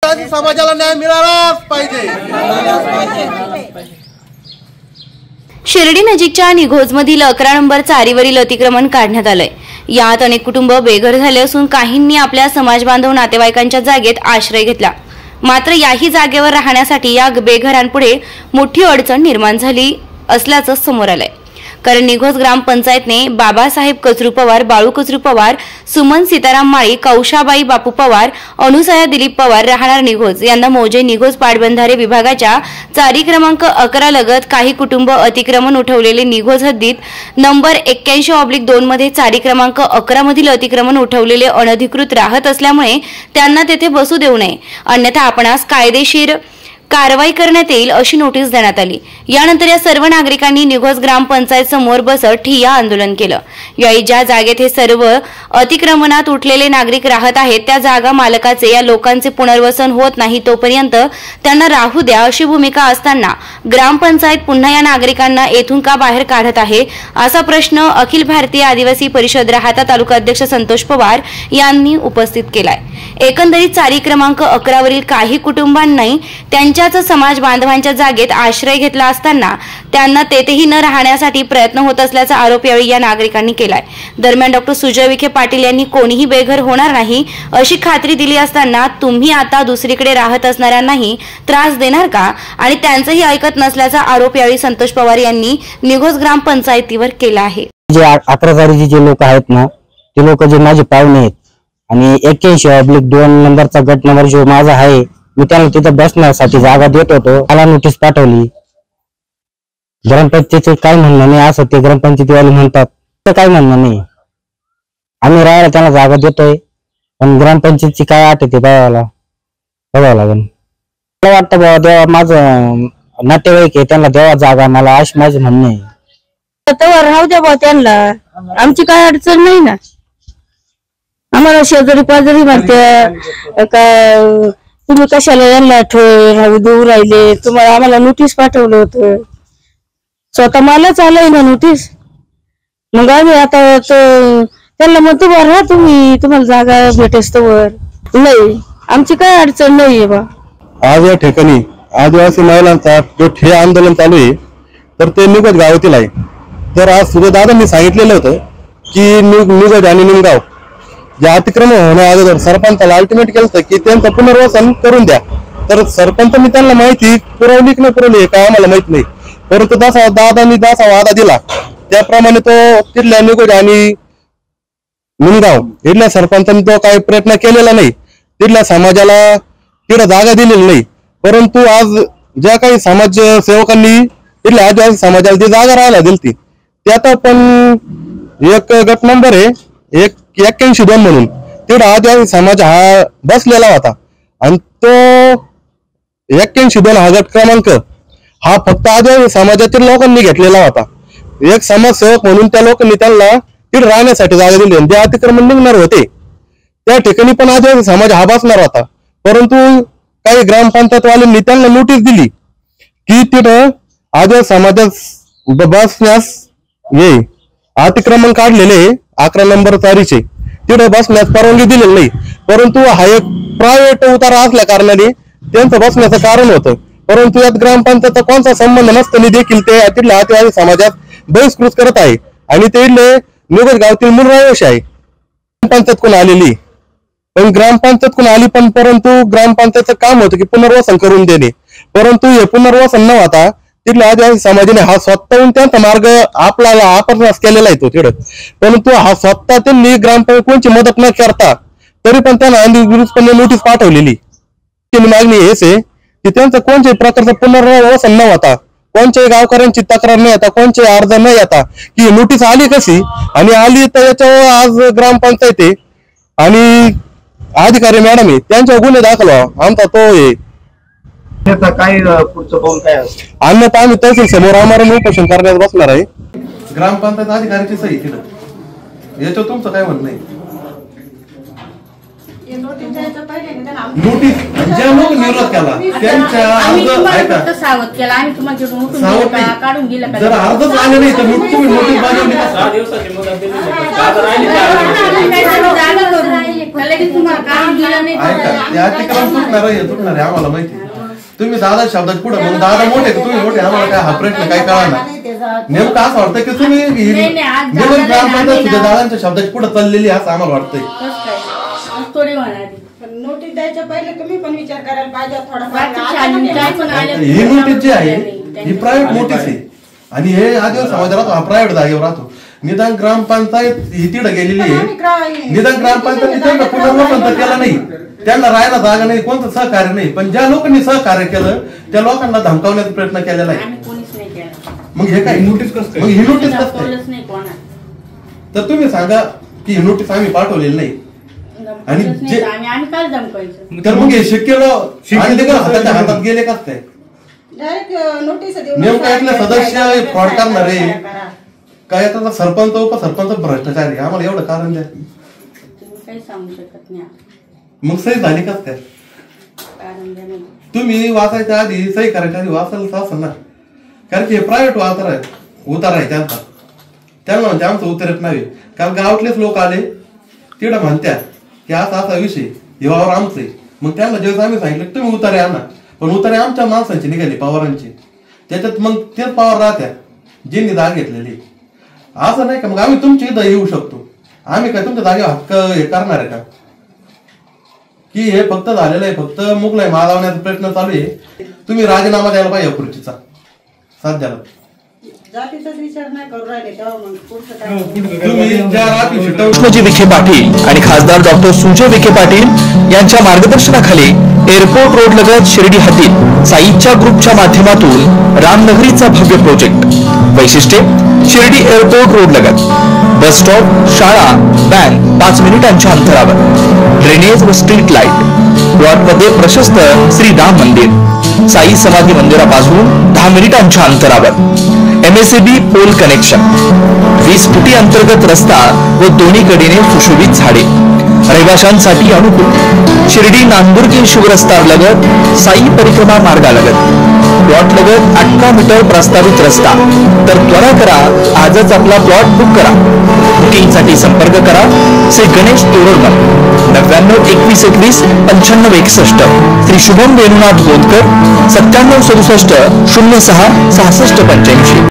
आदिवासी समाजाला न्याय मिळालाच पाहिजे। शिर्डी नजीकच्या निघोजमधील 11 नंबर चारीवरील अतिक्रमण काढण्यात आलंय। यात अनेक कुटुंब बेघर झाले असून काहींनी आपल्या समाजबांधव नातेवाईकांच्या जागेत आश्रय घेतला। मात्र याही जागेवर राहण्यासाठी या बेघरांपुढे मोठी अडचण निर्माण झाली असल्याचं समोर आलंय। कारण निघोज ग्रामपंचायतने बाबासाहेब कचरू पवार, बाळू कचरू पवार, सुमन सीताराम माळी, कौशाबाई बापू पवार, अनुसया दिलीप पवार राहणार निघोज यांना मौजे निघोज पाटबंधारे विभागाच्या चारी क्रमांक 11 लगत काही कुटुंब अतिक्रमण उठवलेले निघोज हद्दीत नंबर 81/2 मध्ये चारी क्रमांक 11 मधील अतिक्रमण उठवलेले अनधिकृत राहत असल्यामुळे त्यांना तेथे बसू देऊ नये, अन्यथा आपणास कायदेशीर कारवाई करण्यात येईल अशी नोटीस देण्यात आली। यानंतर या सर्व नागरिकांनी निघोज ग्रामपंचायत समोर बसत ठिय्या आंदोलन केलं। यावेळी ज्या जागेत हे सर्व अतिक्रमणात उठलेले नागरिक राहत आहेत त्या जागा मालकाचे या लोकांचे पुनर्वसन होत नाही तोपर्यंत त्यांना राहू द्या अशी भूमिका असताना ग्रामपंचायत पुन्हा या नागरिकांना येथून का बाहेर काढत आहे असा प्रश्न अखिल भारतीय आदिवासी परिषद राहाता तालुका अध्यक्ष संतोष पवार यांनी उपस्थित केलाय। एकंदरीत चारी क्रमांक 11 वरील काही कुटुंबांनी त्यांच्याच समाज बांधवांच्या जागेत आश्रय घेतला असताना त्यांना तेथेही न राहण्यासाठी प्रयत्न होत असल्याचा आरोप यावेळी या नागरिकांनी केलाय। दरम्यान डॉक्टर सुजय विखे पाटील यांनी कोणीही बेघर होणार नाही अशी खात्री दिली असताना तुम्ही आता दुसरीकडे राहत असणाऱ्यांनाही त्रास देणार का आणि त्यांचंही ऐकत नसल्याचा आरोप यावेळी संतोष पवार यांनी निघोज ग्रामपंचायतीवर केला आहे। जे 11 तारीखचे जे लोक आहेत ना ते लोक जे माझे पाहुणे आहेत आणि 81/2 नंबरचा गट नंबर जो माझा आहे मी त्यांना तिथे बसण्यासाठी जागा देत होतो, मला नोटीस पाठवली। ग्रामपंचायतीचे काय म्हणणं नाही असं ते ग्रामपंचायतीवाले म्हणतात, तर काय म्हणणं नाही, आम्ही राहायला त्यांना जागा देतोय पण ग्रामपंचायतीची काय अट आहे ते बघावं लागेल। मला वाटतं बाबा देवा माझं नातेवाईक आहे त्यांना देवा जागा, मला अशी माझं म्हणणं आहे। तर राहू द्या बाबा त्यांना, आमची काय अडचण नाही ना। आम्हाला शेजारी पाजारी म्हणते का तुम्ही कशाला यांना राहू देऊ राहिले, तुम्हाला आम्हाला नोटीस पाठवलं होतं, स्वतः मलाच आलंय ना नोटीस। मग आम्ही आता त्यांना म्हणतो बा राहा तुम्ही, तुम्हाला जागा भेटेस तर नाही, आमची काय अडचण नाहीये बा। आज या ठिकाणी आदिवासी महिलांचा जो ठिय्या आंदोलन चालू आहे तर ते निघोज गावातील आहे। तर आज सूर्यदादांनी सांगितलेलं होतं की निघोज आणि निमगाव जे अतिक्रमण होण्या अगोदर सरपंचाला अल्टिमेट केलं होतं की त्यांचं पुनर्वसन करून द्या। तर सरपंचांनी त्यांना माहिती पुरवली की नाही पुरवली काय आम्हाला माहित नाही, परंतु दादांनी जसा वादा दिला त्याप्रमाणे तो तिथल्या निघोज आणि निमगाव इथल्या सरपंचांनी तो काही प्रयत्न केलेला नाही, तिथल्या समाजाला तिथं जागा दिलेली नाही। परंतु आज ज्या काही समाजसेवकांनी तिथल्या आदिवासी समाजाला ती जागा राहायला दिली त्यात पण एक गट नंबर आहे 81/2 म्हणून तिथं आदिवासी समाज हा बसलेला होता आणि तो 81/2 हा गट क्रमांक हा फक्त आदिवासी समाजातील लोकांनी घेतलेला होता। एक समाजसेवक म्हणून त्या लोकांनी त्यांना तिथं राहण्यासाठी जागा दिली आणि ते अतिक्रमण निघणार होते त्या ठिकाणी पण आदिवासी समाज हा बसणार होता, परंतु काही ग्रामपंचायतवाल्यांनी त्यांना नोटीस दिली की तिथं आदिवासी समाजात बसण्यास ये अतिक्रमण काढलेले 11 नंबर चारीचे तिथं बसण्यास परवानगी दिलेली नाही, परंतु हा एक प्रायव्हेट उतारा असल्या कारणाने त्यांचं बसण्याचं कारण होतं। परंतु यात ग्रामपंचायतचा कोणता संबंध नसताना देखील ते तिथल्या आदिवासी समाजात बहिष्कृत करत आहे आणि ते निघोज गावातील मूळ रहिवासी आहे। ग्रामपंचायत कोण आलेली पण ग्रामपंचायत कोण आली पण परंतु ग्रामपंचायतचं काम होतं की पुनर्वसन करून देणे, परंतु हे पुनर्वसन न होता तिथल्या आदिवासी समाजाने हा स्वतःहून त्यांचा मार्ग आपल्याला आपणास केलेला आहे तो तिथं, परंतु हा स्वतः त्यांनी ग्रामपंचायत कोणची मदत न करता तरी पण त्यांना अधिकृतपणे नोटीस पाठवलेली। त्यांनी मागणी हेच आहे की त्यांचं कोणत्याही प्रकारचं पुनर्वसन न होता, कोणत्याही गावकऱ्यांची तक्रार न येता, कोणत्याही अर्ज न येता की नोटीस आली कशी आणि आली तर याच्यावर आज ग्रामपंचायत आहे आणि अधिकारी मॅडम आहे त्यांच्यावर गुन्हे दाखल व्हावा आमचा तो आहे। काय पुढचं पाऊल काय असतं अन्यथा आम्ही तहसील समोर आमरण उपोषण करण्यास बसणार आहे। ग्रामपंचायत अधिकाऱ्याची सही केलं याच्यावर तुमचं काय म्हणणं आहे? नोटीस ज्या लोक विरोध केला त्यांच्या सावध केला आणि तुम्हाला काढून दिलं जर अर्जच आले नाही तर तुम्ही नोटीस बजावली ऐका ते अतिक्रमण तुटणार आहे आम्हाला माहिती. तुम्ही दादा शब्दात पुढे मग दादा मोठे तुम्ही मोठे आम्हाला काय हा प्रश्न काय कळणार. नेमकं असं वाटतं की तुम्ही ग्रामपंचायत सुद्धा दादांच्या शब्दाच्या पुढे चाललेली असं आम्हाला वाटतंय. नोटीस द्यायच्या पहिले तुम्ही पण विचार करायला पाहिजे थोडाफार. ही नोटीस जी आहे ही प्रायव्हेट नोटीस आहे आणि हे आदिवासी समाज राहतो हा प्रायव्हेट जागेवर राहतो. निदान ग्रामपंचायत ही तिथं गेलेली आहे. निदान ग्रामपंचायत त्यांना पुनर्वसन तर केलं नाही, त्यांना राहायला जागा नाही, कोणतं सहकार्य नाही. पण ज्या लोकांनी सहकार्य केलं त्या लोकांना धमकावण्याचा प्रयत्न केलेला आहे. मग हे काय नोटीस कसं, मग ही नोटीस कसं. तर तुम्ही सांगा की ही नोटीस आम्ही पाठवलेली नाही आणि जे तर मग हे शक्यलो आणि हाताच्या हातात गेले कस काय. नेमकं यातले सदस्य फ्रॉड करणारे काय याचा सरपंच उपसरपंच भ्रष्टाचारी आम्हाला एवढं कारण द्या. काही सांगू शकत नाही. मग सही झाली कस काय. तुम्ही वाचायच्या आधी सही करायच्या आधी वाचायला असं ना, कारण की हे प्रायव्हेट उतार आहे त्यांना म्हणते आमचं उतरत नाही. कारण गावातलेच लोक आले तिकडे म्हणतात की असा विषय हे वावर आमचं आहे. मग त्यांना जेव्हा आम्ही सांगितलं तुम्ही उतारे आणा, पण उतारे आमच्या माणसांची निघाली पवारांची, त्याच्यात मग तेच पवार राहत्या ज्यांनी जागा घेतलेली. असं नाही का मग आम्ही तुमच्या इथं येऊ शकतो. आम्ही काय तुमच्या जागेवर हक्क हे करणार आहे का की हे फक्त झालेलं आहे, फक्त मुकलाय मालावण्याचा प्रयत्न चालू आहे. तुम्ही राजीनामा द्यायला पाहिजे खुर्चीचा सध्याला. विचार नाही करू राहिले तेव्हा मग पुढचं काय. तुम्ही ज्या रात्री कृष्णजी विखे पाटील आणि खासदार डॉक्टर सुजय विखे पाटील यांच्या मार्गदर्शनाखाली एअरपोर्ट रोड लगत शिर्डी हद्दीत साईच्या ग्रुपच्या माध्यमातून रामनगरीचा भव्य प्रोजेक्ट. वैशिष्ट्ये शिर्डी एअरपोर्ट रोड लगत बस स्टॉप, शाळा, बँक 5 मिनिटांच्या अंतरावर, ड्रेनेज व स्ट्रीट लाईट. प्लॉटमध्ये प्रशस्त श्री राम मंदिर, साई समाधी मंदिरापासून 10 मिनिटांच्या अंतरावर. MSAB पोल कनेक्शन, 20 फुटी अंतर्गत रस्ता व दोन्ही कडेने सुशोभित झाडे. रहिवाशांसाठी अनुकूल शिर्डी नांदुर्गी शिवरस्ता लगत साई परिक्रमा मार्गालगत. प्लॉट लगत 18 मीटर प्रस्तावित रस्ता. तर त्वरा करा, आजच आपला प्लॉट बुक करा. बुकिंगसाठी संपर्क करा श्री गणेश तोरडमल 99 21 21 95 61, श्री शुभम वेणुनाथ गोंदकर 97 67 06 66 85.